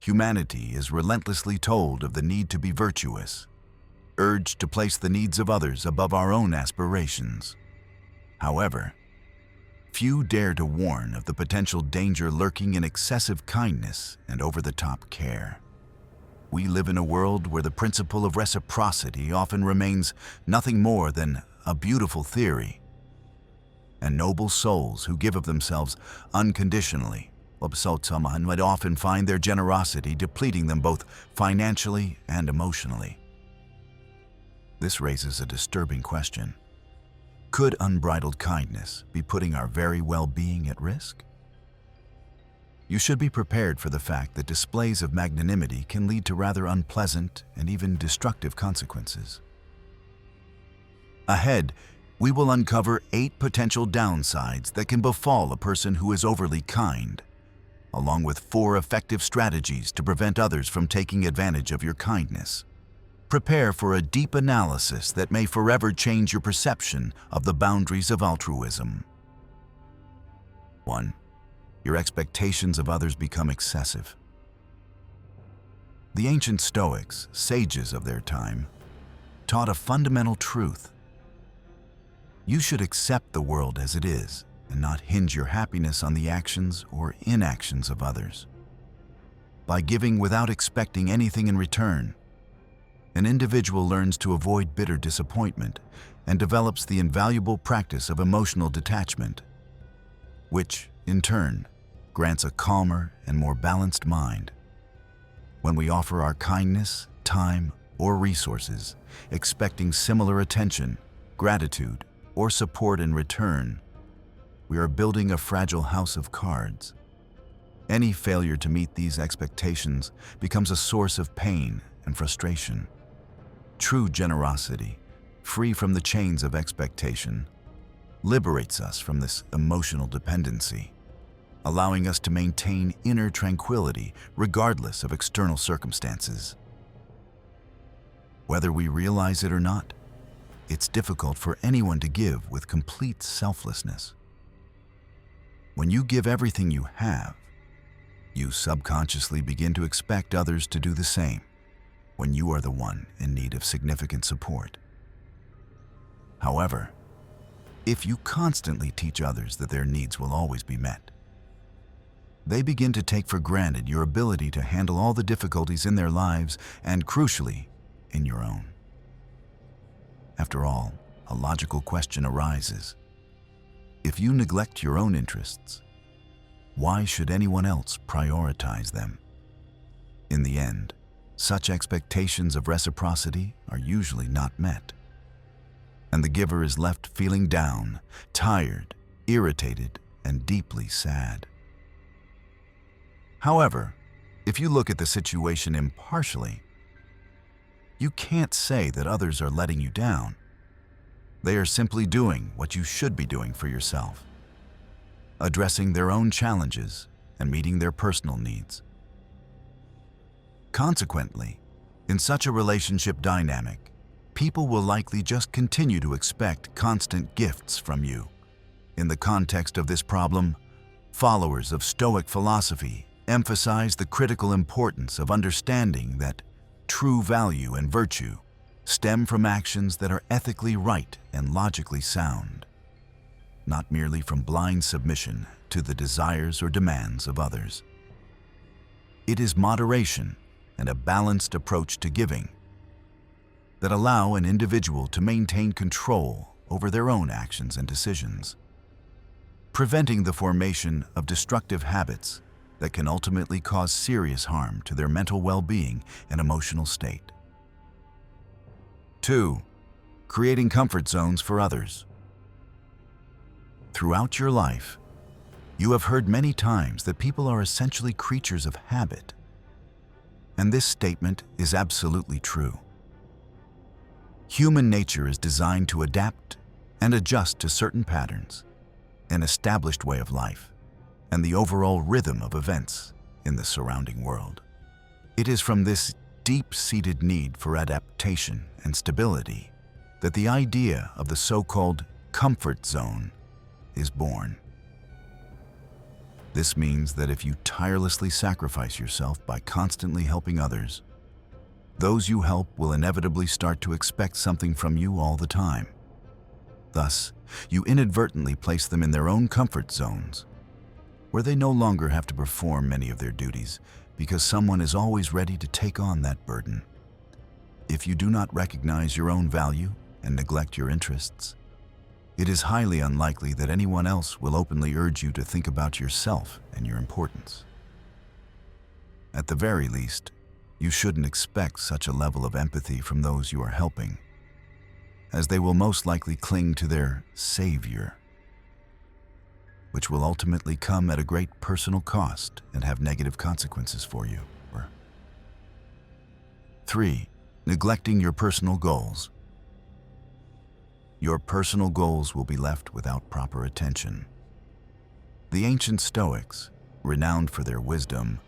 humanity is relentlessly told of the need to be virtuous, urged to place the needs of others above our own aspirations. However, few dare to warn of the potential danger lurking in excessive kindness and over-the-top care. We live in a world where the principle of reciprocity often remains nothing more than a beautiful theory, and noble souls who give of themselves unconditionally would often find their generosity depleting them both financially and emotionally. This raises a disturbing question. Could unbridled kindness be putting our very well-being at risk? You should be prepared for the fact that displays of magnanimity can lead to rather unpleasant and even destructive consequences. Ahead, we will uncover 8 potential downsides that can befall a person who is overly kind, along with 4 effective strategies to prevent others from taking advantage of your kindness. Prepare for a deep analysis that may forever change your perception of the boundaries of altruism. 1. Your expectations of others become excessive. The ancient Stoics, sages of their time, taught a fundamental truth. You should accept the world as it is and not hinge your happiness on the actions or inactions of others. By giving without expecting anything in return, an individual learns to avoid bitter disappointment and develops the invaluable practice of emotional detachment, which, in turn, grants a calmer and more balanced mind. When we offer our kindness, time, or resources, expecting similar attention, gratitude, or support in return, we are building a fragile house of cards. Any failure to meet these expectations becomes a source of pain and frustration. True generosity, free from the chains of expectation, liberates us from this emotional dependency, allowing us to maintain inner tranquility regardless of external circumstances. Whether we realize it or not, it's difficult for anyone to give with complete selflessness. When you give everything you have, you subconsciously begin to expect others to do the same when you are the one in need of significant support. However, if you constantly teach others that their needs will always be met, they begin to take for granted your ability to handle all the difficulties in their lives and, crucially, in your own. After all, a logical question arises. If you neglect your own interests, why should anyone else prioritize them? In the end, such expectations of reciprocity are usually not met, and the giver is left feeling down, tired, irritated, and deeply sad. However, if you look at the situation impartially, you can't say that others are letting you down. They are simply doing what you should be doing for yourself, addressing their own challenges and meeting their personal needs. Consequently, in such a relationship dynamic, people will likely just continue to expect constant gifts from you. In the context of this problem, followers of Stoic philosophy emphasize the critical importance of understanding that true value and virtue stem from actions that are ethically right and logically sound, not merely from blind submission to the desires or demands of others. It is moderation and a balanced approach to giving that allow an individual to maintain control over their own actions and decisions, preventing the formation of destructive habits that can ultimately cause serious harm to their mental well-being and emotional state. 2. Creating comfort zones for others. Throughout your life, you have heard many times that people are essentially creatures of habit, and this statement is absolutely true. Human nature is designed to adapt and adjust to certain patterns, an established way of life, and the overall rhythm of events in the surrounding world. It is from this deep-seated need for adaptation and stability that the idea of the so-called comfort zone is born. This means that if you tirelessly sacrifice yourself by constantly helping others, those you help will inevitably start to expect something from you all the time. Thus, you inadvertently place them in their own comfort zones, where they no longer have to perform many of their duties because someone is always ready to take on that burden. If you do not recognize your own value and neglect your interests, it is highly unlikely that anyone else will openly urge you to think about yourself and your importance. At the very least, you shouldn't expect such a level of empathy from those you are helping, as they will most likely cling to their savior, which will ultimately come at a great personal cost and have negative consequences for you. 3. Neglecting your personal goals. Your personal goals will be left without proper attention. The ancient Stoics, renowned for their wisdom,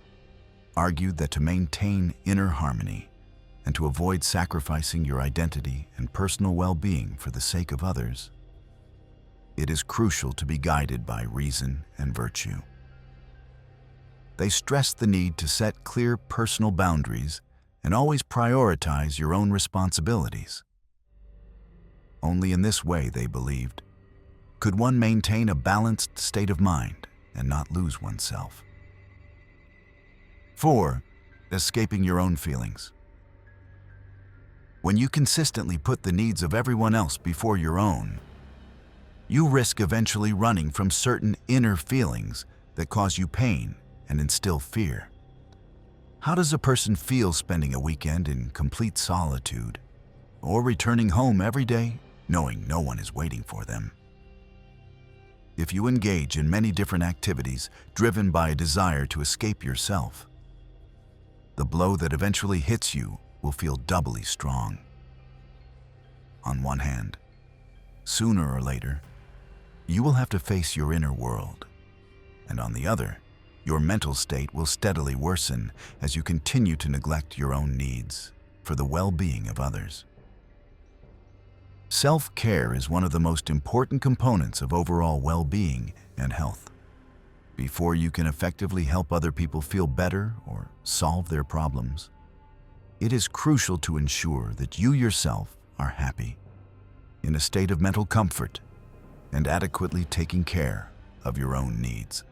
argued that to maintain inner harmony and to avoid sacrificing your identity and personal well-being for the sake of others, it is crucial to be guided by reason and virtue. They stressed the need to set clear personal boundaries and always prioritize your own responsibilities. Only in this way, they believed, could one maintain a balanced state of mind and not lose oneself. 4. Escaping your own feelings. When you consistently put the needs of everyone else before your own, you risk eventually running from certain inner feelings that cause you pain and instill fear. How does a person feel spending a weekend in complete solitude or returning home every day knowing no one is waiting for them? If you engage in many different activities driven by a desire to escape yourself, the blow that eventually hits you will feel doubly strong. On one hand, sooner or later, you will have to face your inner world, and on the other, your mental state will steadily worsen as you continue to neglect your own needs for the well-being of others. Self-care is one of the most important components of overall well-being and health. Before you can effectively help other people feel better or solve their problems, it is crucial to ensure that you yourself are happy, in a state of mental comfort, and adequately taking care of your own needs.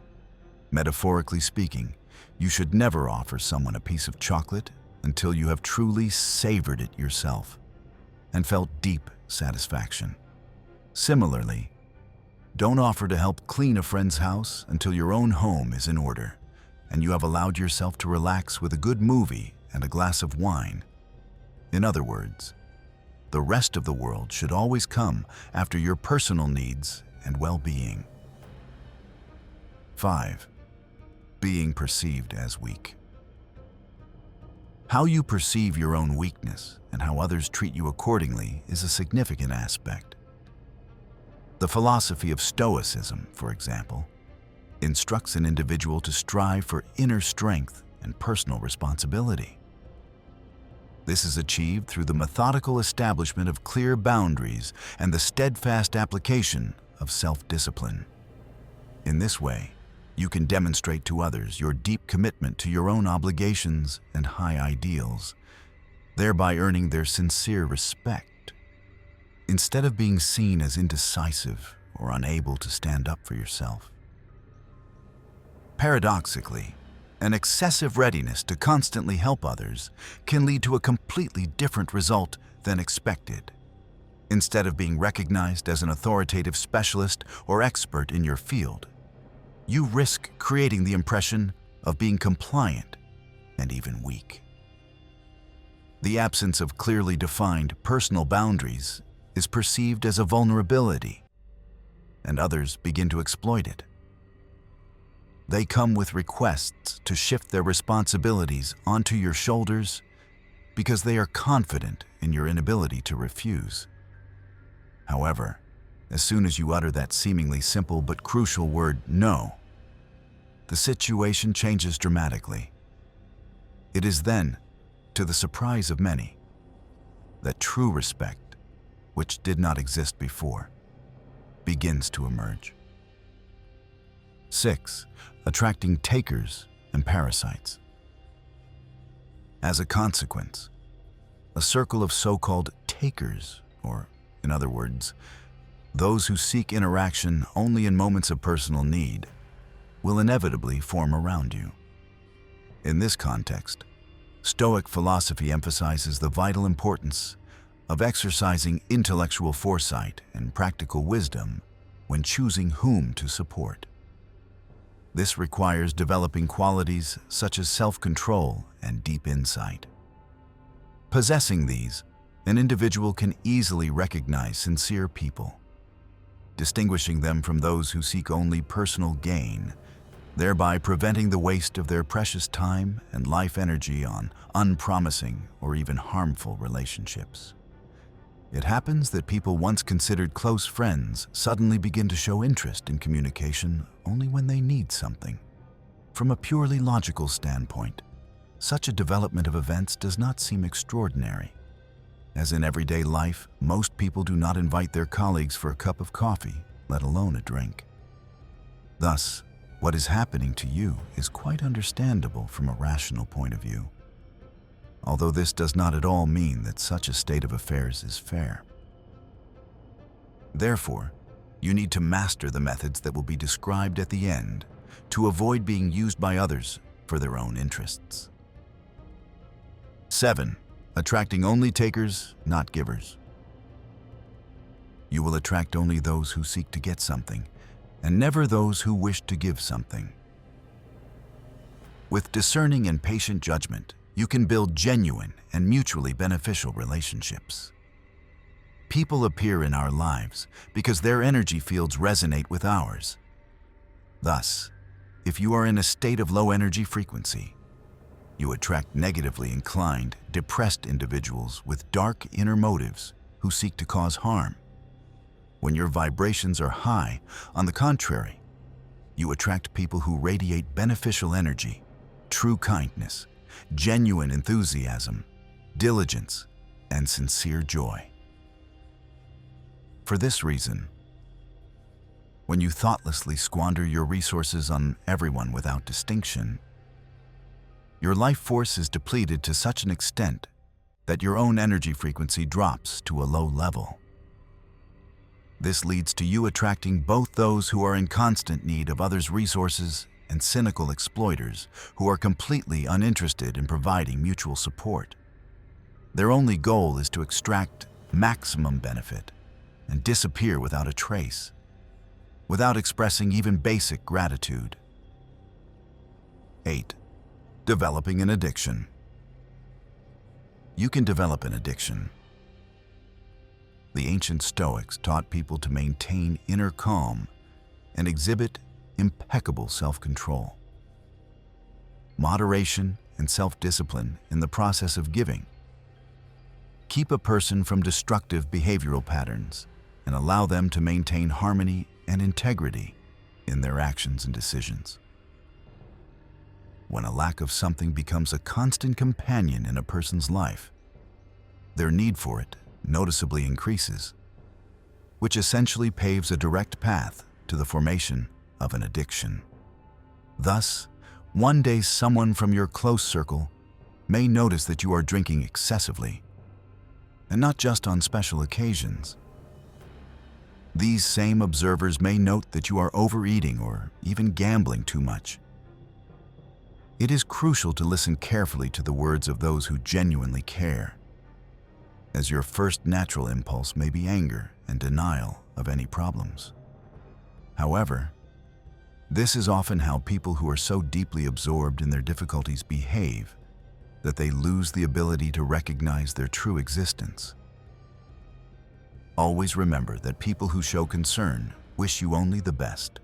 Metaphorically speaking, you should never offer someone a piece of chocolate until you have truly savored it yourself and felt deep satisfaction. Similarly, don't offer to help clean a friend's house until your own home is in order and you have allowed yourself to relax with a good movie and a glass of wine. In other words, the rest of the world should always come after your personal needs and well-being. 5. Being perceived as weak. How you perceive your own weakness and how others treat you accordingly is a significant aspect. The philosophy of Stoicism, for example, instructs an individual to strive for inner strength and personal responsibility. This is achieved through the methodical establishment of clear boundaries and the steadfast application of self-discipline. In this way, you can demonstrate to others your deep commitment to your own obligations and high ideals, thereby earning their sincere respect. Instead of being seen as indecisive or unable to stand up for yourself. Paradoxically, an excessive readiness to constantly help others can lead to a completely different result than expected. Instead of being recognized as an authoritative specialist or expert in your field, you risk creating the impression of being compliant and even weak. The absence of clearly defined personal boundaries is perceived as a vulnerability, and others begin to exploit it. They come with requests to shift their responsibilities onto your shoulders because they are confident in your inability to refuse. However, as soon as you utter that seemingly simple but crucial word "no," the situation changes dramatically. It is then, to the surprise of many, that true respect, which did not exist before, begins to emerge. 6. Attracting takers and parasites. As a consequence, a circle of so-called takers, or in other words, those who seek interaction only in moments of personal need, will inevitably form around you. In this context, Stoic philosophy emphasizes the vital importance of exercising intellectual foresight and practical wisdom when choosing whom to support. This requires developing qualities such as self-control and deep insight. Possessing these, an individual can easily recognize sincere people, distinguishing them from those who seek only personal gain, thereby preventing the waste of their precious time and life energy on unpromising or even harmful relationships. It happens that people once considered close friends suddenly begin to show interest in communication only when they need something. From a purely logical standpoint, such a development of events does not seem extraordinary. As in everyday life, most people do not invite their colleagues for a cup of coffee, let alone a drink. Thus, what is happening to you is quite understandable from a rational point of view, although this does not at all mean that such a state of affairs is fair. Therefore, you need to master the methods that will be described at the end to avoid being used by others for their own interests. 7. Attracting only takers, not givers. You will attract only those who seek to get something, and never those who wish to give something. With discerning and patient judgment, you can build genuine and mutually beneficial relationships. People appear in our lives because their energy fields resonate with ours. Thus, if you are in a state of low energy frequency, you attract negatively inclined, depressed individuals with dark inner motives who seek to cause harm. When your vibrations are high, on the contrary, you attract people who radiate beneficial energy, true kindness, genuine enthusiasm, diligence, and sincere joy. For this reason, when you thoughtlessly squander your resources on everyone without distinction, your life force is depleted to such an extent that your own energy frequency drops to a low level. This leads to you attracting both those who are in constant need of others' resources and cynical exploiters who are completely uninterested in providing mutual support. Their only goal is to extract maximum benefit and disappear without a trace, without expressing even basic gratitude. 8. Developing an addiction. You can develop an addiction. The ancient Stoics taught people to maintain inner calm and exhibit impeccable self-control. Moderation and self-discipline in the process of giving keep a person from destructive behavioral patterns and allow them to maintain harmony and integrity in their actions and decisions. When a lack of something becomes a constant companion in a person's life, their need for it noticeably increases, which essentially paves a direct path to the formation of an addiction. Thus, one day someone from your close circle may notice that you are drinking excessively, and not just on special occasions. These same observers may note that you are overeating or even gambling too much. It is crucial to listen carefully to the words of those who genuinely care, as your first natural impulse may be anger and denial of any problems. However, this is often how people who are so deeply absorbed in their difficulties behave that they lose the ability to recognize their true existence. Always remember that people who show concern wish you only the best.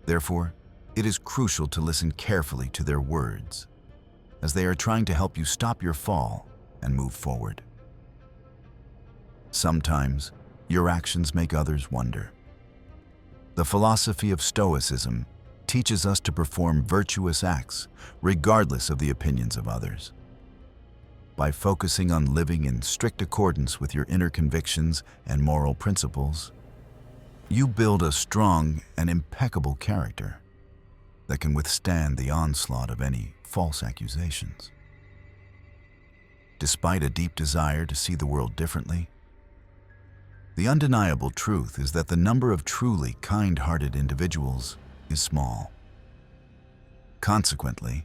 Therefore, it is crucial to listen carefully to their words, as they are trying to help you stop your fall and move forward. Sometimes, your actions make others wonder. The philosophy of Stoicism teaches us to perform virtuous acts regardless of the opinions of others. By focusing on living in strict accordance with your inner convictions and moral principles, you build a strong and impeccable character that can withstand the onslaught of any false accusations. Despite a deep desire to see the world differently, the undeniable truth is that the number of truly kind-hearted individuals is small. Consequently,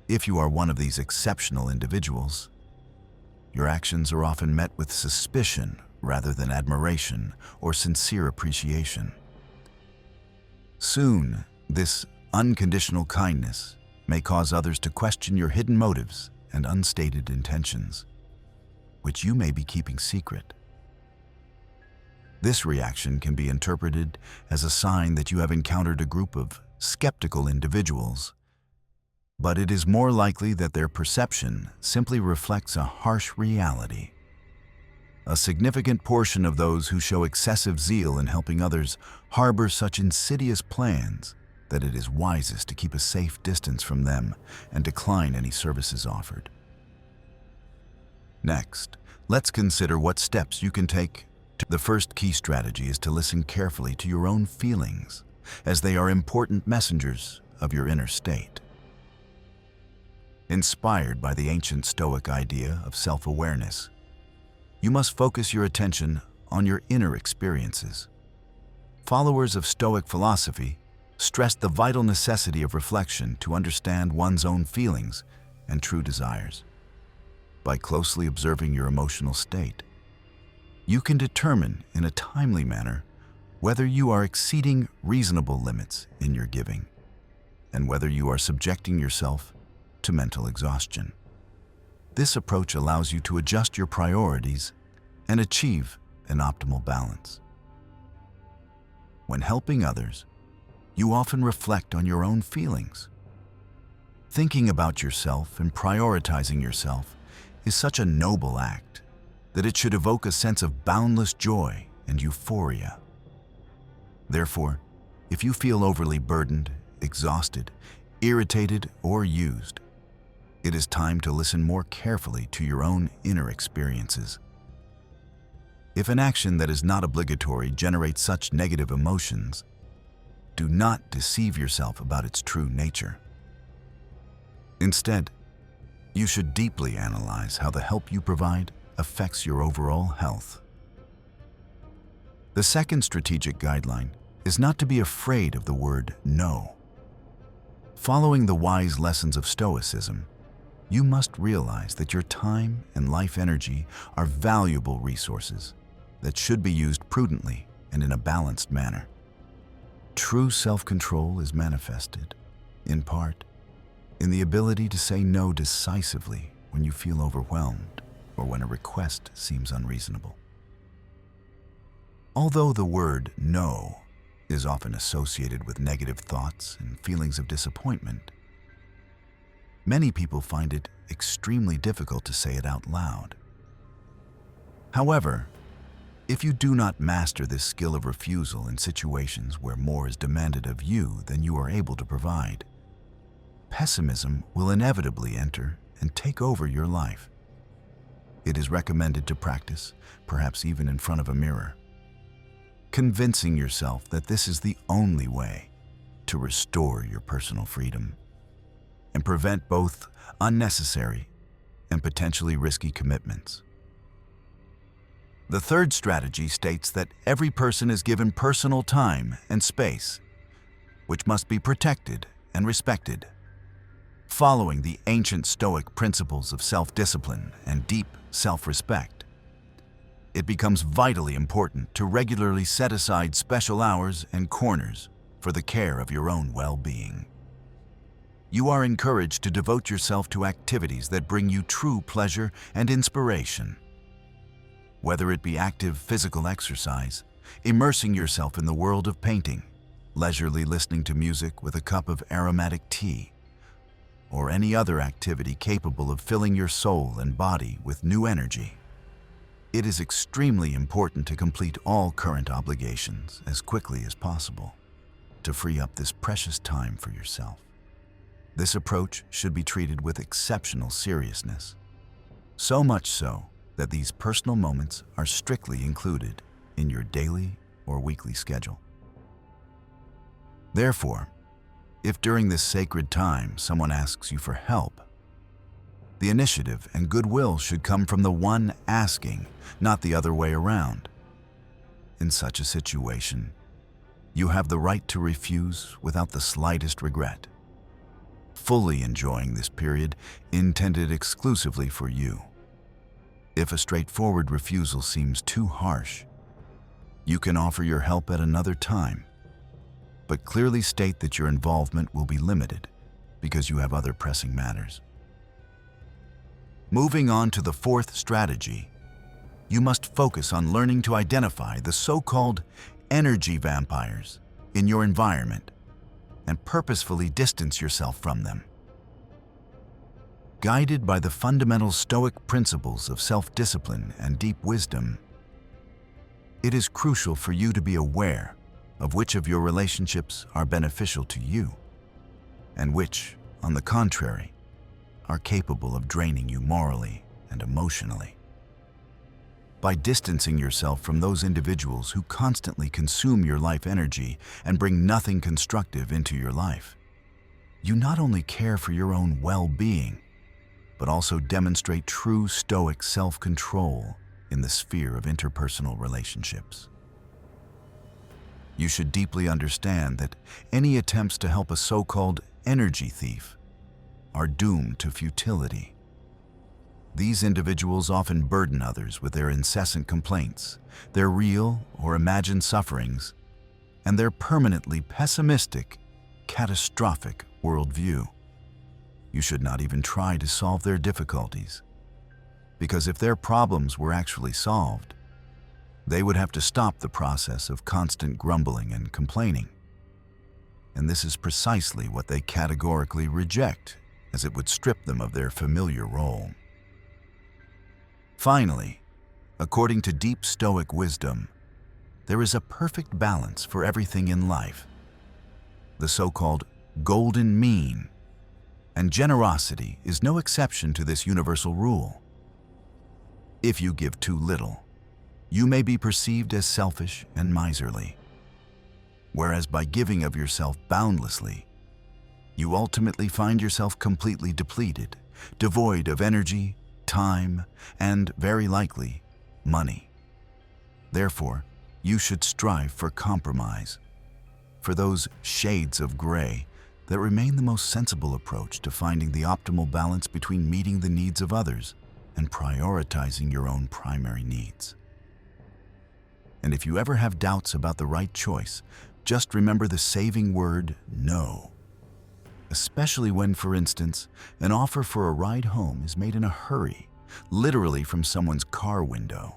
if you are one of these exceptional individuals, your actions are often met with suspicion rather than admiration or sincere appreciation. Soon, this unconditional kindness may cause others to question your hidden motives and unstated intentions, which you may be keeping secret. This reaction can be interpreted as a sign that you have encountered a group of skeptical individuals, but it is more likely that their perception simply reflects a harsh reality. A significant portion of those who show excessive zeal in helping others harbor such insidious plans that it is wisest to keep a safe distance from them and decline any services offered. Next, let's consider what steps you can take. The first key strategy is to listen carefully to your own feelings, as they are important messengers of your inner state. Inspired by the ancient Stoic idea of self-awareness, you must focus your attention on your inner experiences. Followers of Stoic philosophy stressed the vital necessity of reflection to understand one's own feelings and true desires. By closely observing your emotional state, you can determine in a timely manner whether you are exceeding reasonable limits in your giving and whether you are subjecting yourself to mental exhaustion. This approach allows you to adjust your priorities and achieve an optimal balance. When helping others, you often reflect on your own feelings. Thinking about yourself and prioritizing yourself is such a noble act that it should evoke a sense of boundless joy and euphoria. Therefore, if you feel overly burdened, exhausted, irritated, or used, it is time to listen more carefully to your own inner experiences. If an action that is not obligatory generates such negative emotions, do not deceive yourself about its true nature. Instead, you should deeply analyze how the help you provide affects your overall health. The second strategic guideline is not to be afraid of the word no. Following the wise lessons of Stoicism, you must realize that your time and life energy are valuable resources that should be used prudently and in a balanced manner. True self-control is manifested, in part, in the ability to say no decisively when you feel overwhelmed or when a request seems unreasonable. Although the word no is often associated with negative thoughts and feelings of disappointment, many people find it extremely difficult to say it out loud. However, if you do not master this skill of refusal in situations where more is demanded of you than you are able to provide, pessimism will inevitably enter and take over your life. It is recommended to practice, perhaps even in front of a mirror, convincing yourself that this is the only way to restore your personal freedom and prevent both unnecessary and potentially risky commitments. The third strategy states that every person is given personal time and space, which must be protected and respected. Following the ancient Stoic principles of self-discipline and deep self-respect, it becomes vitally important to regularly set aside special hours and corners for the care of your own well-being. You are encouraged to devote yourself to activities that bring you true pleasure and inspiration. Whether it be active physical exercise, immersing yourself in the world of painting, leisurely listening to music with a cup of aromatic tea, or any other activity capable of filling your soul and body with new energy, it is extremely important to complete all current obligations as quickly as possible to free up this precious time for yourself. This approach should be treated with exceptional seriousness, so much so that these personal moments are strictly included in your daily or weekly schedule. Therefore, if during this sacred time someone asks you for help, the initiative and goodwill should come from the one asking, not the other way around. In such a situation, you have the right to refuse without the slightest regret, fully enjoying this period intended exclusively for you. If a straightforward refusal seems too harsh, you can offer your help at another time, but clearly state that your involvement will be limited because you have other pressing matters. Moving on to the fourth strategy, you must focus on learning to identify the so-called energy vampires in your environment and purposefully distance yourself from them. Guided by the fundamental Stoic principles of self-discipline and deep wisdom, it is crucial for you to be aware of which of your relationships are beneficial to you and which, on the contrary, are capable of draining you morally and emotionally. By distancing yourself from those individuals who constantly consume your life energy and bring nothing constructive into your life, you not only care for your own well-being, but also demonstrate true Stoic self-control in the sphere of interpersonal relationships. You should deeply understand that any attempts to help a so-called energy thief are doomed to futility. These individuals often burden others with their incessant complaints, their real or imagined sufferings, and their permanently pessimistic, catastrophic worldview. You should not even try to solve their difficulties, because if their problems were actually solved, they would have to stop the process of constant grumbling and complaining. And this is precisely what they categorically reject, as it would strip them of their familiar role. Finally, according to deep Stoic wisdom, there is a perfect balance for everything in life, the so-called golden mean, and generosity is no exception to this universal rule. If you give too little, you may be perceived as selfish and miserly, whereas by giving of yourself boundlessly, you ultimately find yourself completely depleted, devoid of energy, time, and, very likely, money. Therefore, you should strive for compromise, for those shades of gray that remain the most sensible approach to finding the optimal balance between meeting the needs of others and prioritizing your own primary needs. And if you ever have doubts about the right choice, just remember the saving word no. Especially when, for instance, an offer for a ride home is made in a hurry, literally from someone's car window.